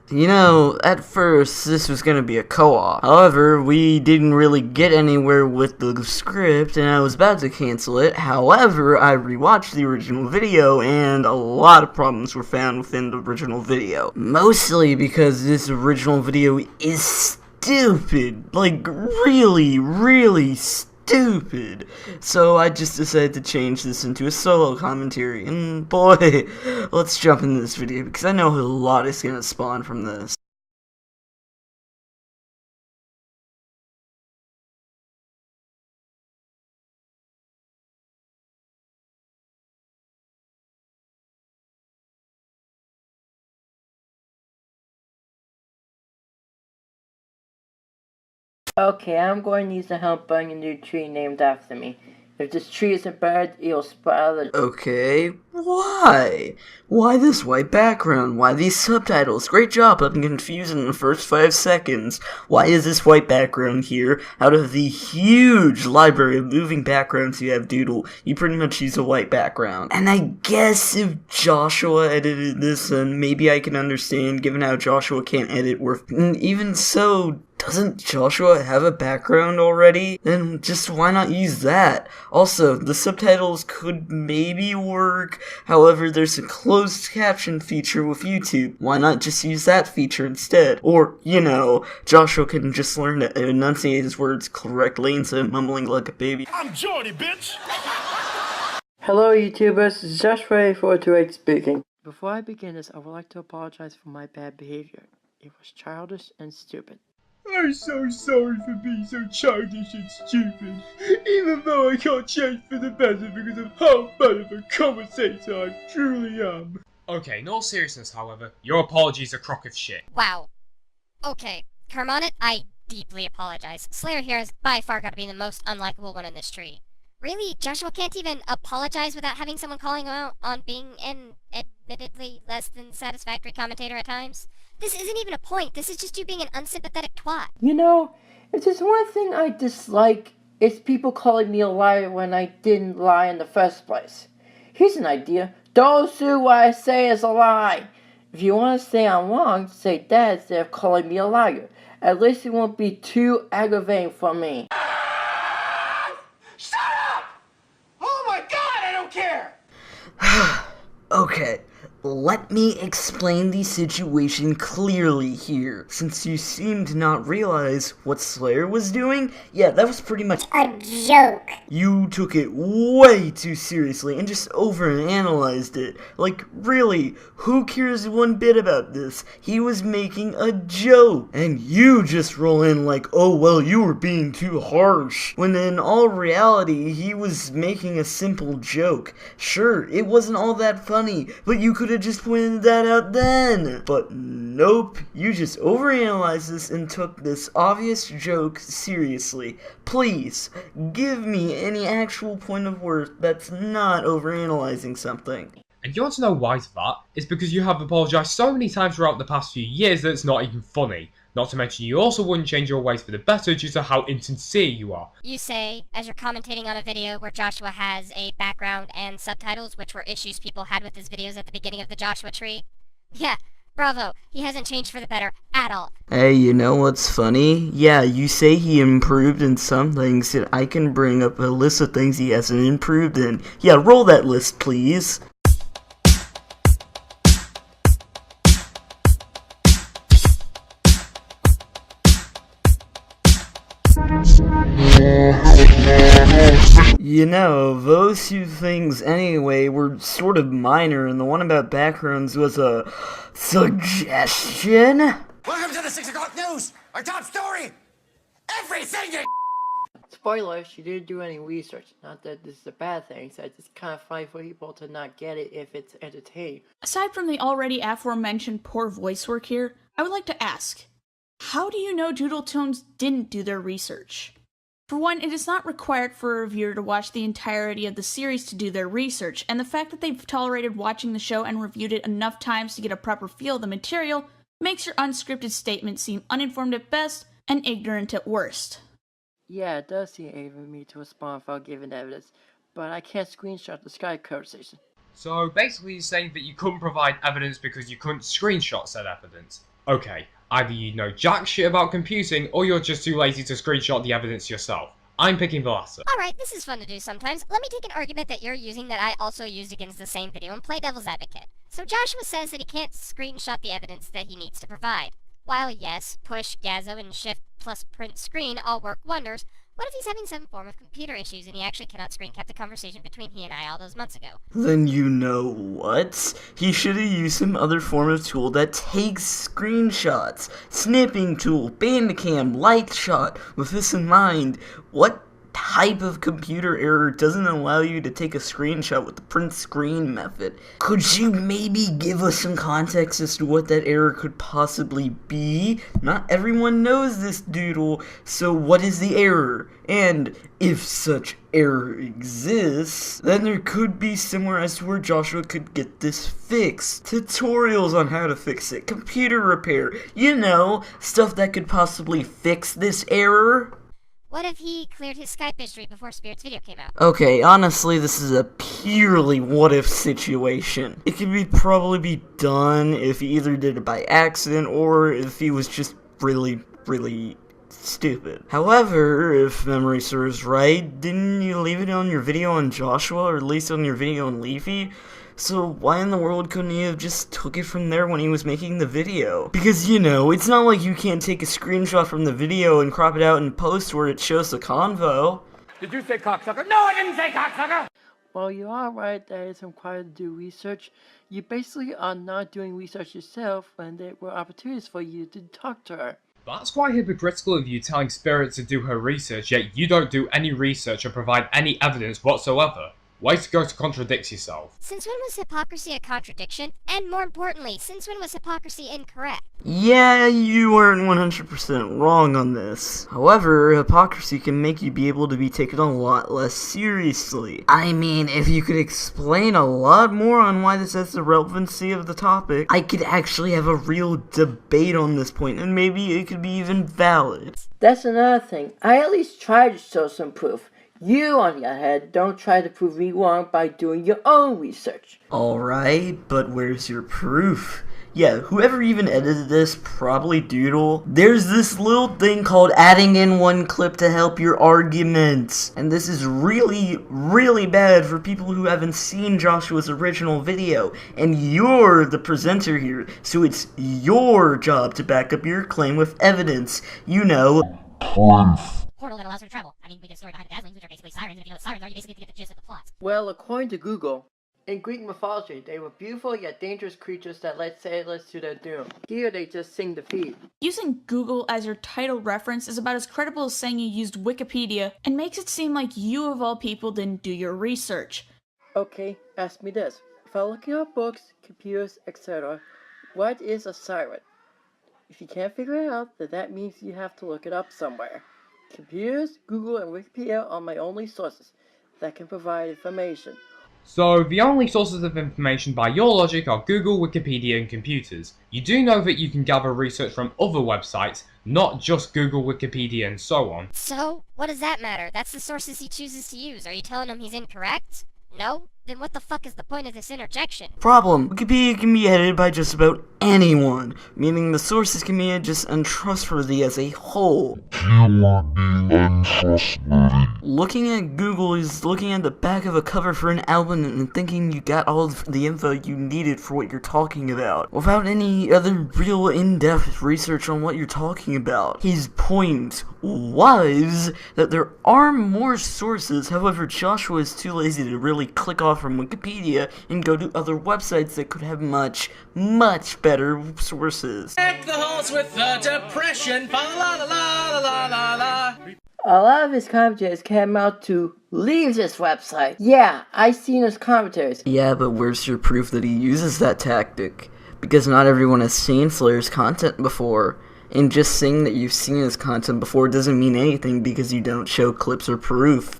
You know, at first, this was gonna be a co-op. However, we didn't really get anywhere with the script, and I was about to cancel it. However, I rewatched the original video, and a lot of problems were found within the original video. Mostly because this original video is stupid. Like, really, really stupid. So I just decided to change this into a solo commentary, and boy, let's jump into this video because I know a lot is gonna spawn from this. Okay, I'm going to use the help buying a new tree named after me. If this tree isn't bad, it'll spoil it. Okay, why? Why this white background? Why these subtitles? Great job, I'm confused in the first 5 seconds. Why is this white background here? Out of the huge library of moving backgrounds you have, Doodle, you pretty much use a white background. And I guess if Joshua edited this, then maybe I can understand, given how Joshua can't edit worth. Even so, doesn't Joshua have a background already? Then just why not use that? Also, the subtitles could maybe work, however there's a closed caption feature with YouTube. Why not just use that feature instead? Or, you know, Joshua can just learn to enunciate his words correctly instead of mumbling like a baby. I'm Jordy, bitch! Hello YouTubers, this is Joshua428 speaking. Before I begin this, I would like to apologize for my bad behavior. It was childish and stupid. I'm so sorry for being so childish and stupid, even though I can't change for the better because of how bad of a commentator I truly am. Okay, in all seriousness, however, your apologies are a crock of shit. Wow. Okay, Kermonit, I deeply apologize. Slayer here has by far got to be the most unlikable one in this tree. Really, Joshua can't even apologize without having someone calling him out on being an admittedly less than satisfactory commentator at times? This isn't even a point, this is just you being an unsympathetic twat. You know, if there's one thing I dislike, it's people calling me a liar when I didn't lie in the first place. Here's an idea. Don't sue what I say is a lie. If you want to say I'm wrong, say that instead of calling me a liar. At least it won't be too aggravating for me. Shut up! Oh my god, I don't care! Okay, let me explain the situation clearly here. Since you seem to not realize what Slayer was doing, yeah, that was pretty much A joke. you took it way too seriously and just overanalyzed it. Like, really, who cares one bit about this? He was making a joke, and you just roll in like, oh well, you were being too harsh, when in all reality, he was making a simple joke. Sure, it wasn't all that funny, but you could have just pointed that out then. But nope, you just overanalyzed this and took this obvious joke seriously. Please, give me any actual point of worth that's not overanalyzing something. And you want to know why for that? It's because you have apologised so many times throughout the past few years that it's not even funny. Not to mention you also wouldn't change your ways for the better due to how insincere you are. You say, as you're commentating on a video where Joshua has a background and subtitles, which were issues people had with his videos at the beginning of the Joshua tree. Yeah, bravo, he hasn't changed for the better at all. Hey, you know what's funny? Yeah, you say he improved in some things, and I can bring up a list of things he hasn't improved in. Yeah, roll that list, please. You know, those two things anyway were sort of minor, and the one about backgrounds was a suggestion. Welcome to the 6 o'clock news! Our top story! Everything you Spoiler, she didn't do any research. Not that this is a bad thing, so it's kind of funny for people to not get it if it's entertaining. Aside from the already aforementioned poor voice work here, I would like to ask, how do you know Doodle Tones didn't do their research? For one, it is not required for a reviewer to watch the entirety of the series to do their research, and the fact that they've tolerated watching the show and reviewed it enough times to get a proper feel of the material makes your unscripted statement seem uninformed at best and ignorant at worst. Yeah, it does seem able me to respond without giving evidence, but I can't screenshot the Skype conversation. So basically you're saying that you couldn't provide evidence because you couldn't screenshot said evidence. Okay, either you know jack shit about computing or you're just too lazy to screenshot the evidence yourself. I'm picking the latter. Alright, this is fun to do sometimes. Let me take an argument that you're using that I also used against the same video and play devil's advocate. So Joshua says that he can't screenshot the evidence that he needs to provide. While yes, push, Gazo, and shift plus print screen all work wonders, what if he's having some form of computer issues and he actually cannot screen cap the conversation between he and I all those months ago? Then you know what? He should have used some other form of tool that takes screenshots. Snipping tool, Bandicam, light shot. With this in mind, what type of computer error doesn't allow you to take a screenshot with the print screen method? Could you maybe give us some context as to what that error could possibly be? Not everyone knows this, Doodle, so what is the error? And if such error exists, then there could be somewhere as to where Joshua could get this fixed. Tutorials on how to fix it, computer repair, you know, stuff that could possibly fix this error. What if he cleared his Skype history before Spirit's video came out? Okay, honestly, this is a purely what-if situation. It could probably be done if he either did it by accident or if he was just really stupid. However, if memory serves right, didn't you leave it on your video on Joshua, or at least on your video on Leafy? So why in the world couldn't he have just took it from there when he was making the video? Because, you know, it's not like you can't take a screenshot from the video and crop it out in post where it shows the convo. Did you say cocksucker? No, I didn't say cocksucker! While you are right that it's required to do research, you basically are not doing research yourself when there were opportunities for you to talk to her. That's quite hypocritical of you telling Spirit to do her research, yet you don't do any research or provide any evidence whatsoever. Way to go to contradict yourself. Since when was hypocrisy a contradiction? And more importantly, since when was hypocrisy incorrect? Yeah, you weren't 100% wrong on this. However, hypocrisy can make you be able to be taken a lot less seriously. I mean, if you could explain a lot more on why this has the relevancy of the topic, I could actually have a real debate on this point, and maybe it could be even valid. That's another thing. I at least try to show some proof. You, on the other hand, don't try to prove me wrong by doing your own research. Alright, but where's your proof? Yeah, whoever even edited this, probably Doodle. There's this little thing called adding in one clip to help your arguments. And this is really bad for people who haven't seen Joshua's original video. And you're the presenter here, so it's your job to back up your claim with evidence. You know, Portal that allows her to travel. I mean, we get a story behind the Dazzlings, which are basically sirens, and if you know what sirens are, you basically get the gist of the plot. Well, according to Google, in Greek mythology, they were beautiful yet dangerous creatures that led sailors to their doom. Here, they just sing the feed. Using Google as your title reference is about as credible as saying you used Wikipedia, and makes it seem like you of all people didn't do your research. Okay, ask me this. If I'm looking up books, computers, etc., what is a siren? If you can't figure it out, then that means you have to look it up somewhere. Computers, Google, and Wikipedia are my only sources that can provide information. So, the only sources of information by your logic are Google, Wikipedia, and computers. You do know that you can gather research from other websites, not just Google, Wikipedia, and so on. So, what does that matter? That's the sources he chooses to use. Are you telling him he's incorrect? No? Then what the fuck is the point of this interjection? problem. Wikipedia can be edited by just about anyone, meaning the sources can be just untrustworthy as a whole. Looking at Google is looking at the back of a cover for an album and thinking you got all of the info you needed for what you're talking about, without any other real in-depth research on what you're talking about. His point was that there are more sources, however Joshua is too lazy to really click off from Wikipedia and go to other websites that could have much better sources. Deck the halls with the depression, fa la la la la la la. A lot of his commentators came out to leave this website. Yeah, I seen his commentaries. Yeah, but where's your proof that he uses that tactic? Because not everyone has seen Slayer's content before. And just saying that you've seen his content before doesn't mean anything because you don't show clips or proof.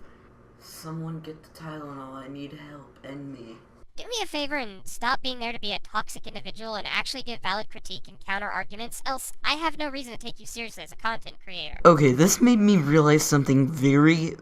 Someone get the Tylenol, I need help, and me. Do me a favor and stop being there to be a toxic individual and actually give valid critique and counter arguments, else I have no reason to take you seriously as a content creator. Okay, this made me realize something very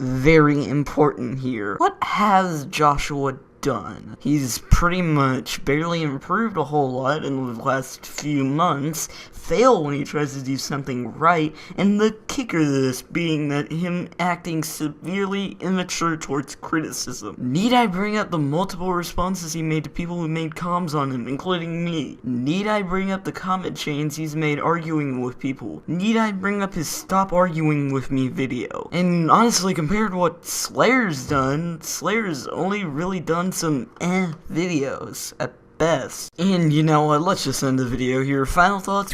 important here. What has Joshua done. He's pretty much barely improved a whole lot in the last few months, fail when he tries to do something right, and the kicker of this being that him acting severely immature towards criticism. Need I bring up the multiple responses he made to people who made comms on him, including me? Need I bring up the comment chains he's made arguing with people? Need I bring up his stop arguing with me video? And honestly, compared to what Slayer's done, Slayer's only really done some videos at best. And you know what, let's just end the video here. Final thoughts?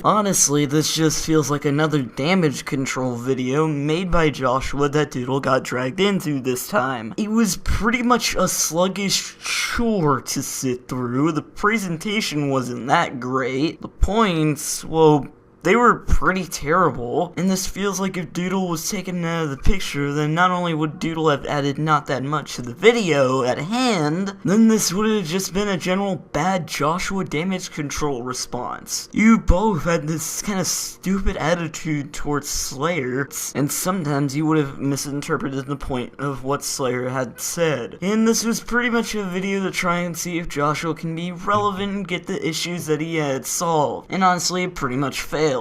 Honestly, this just feels like another damage control video made by Joshua that Doodle got dragged into this time. It was pretty much a sluggish chore to sit through. The presentation wasn't that great. The points, well, they were pretty terrible, and this feels like if Doodle was taken out of the picture, then not only would Doodle have added not that much to the video at hand, then this would have just been a general bad Joshua damage control response. You both had this kind of stupid attitude towards Slayer, and sometimes you would have misinterpreted the point of what Slayer had said. And this was pretty much a video to try and see if Joshua can be relevant and get the issues that he had solved, and honestly, it pretty much failed.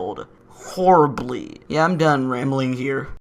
Horribly. Yeah, I'm done rambling here.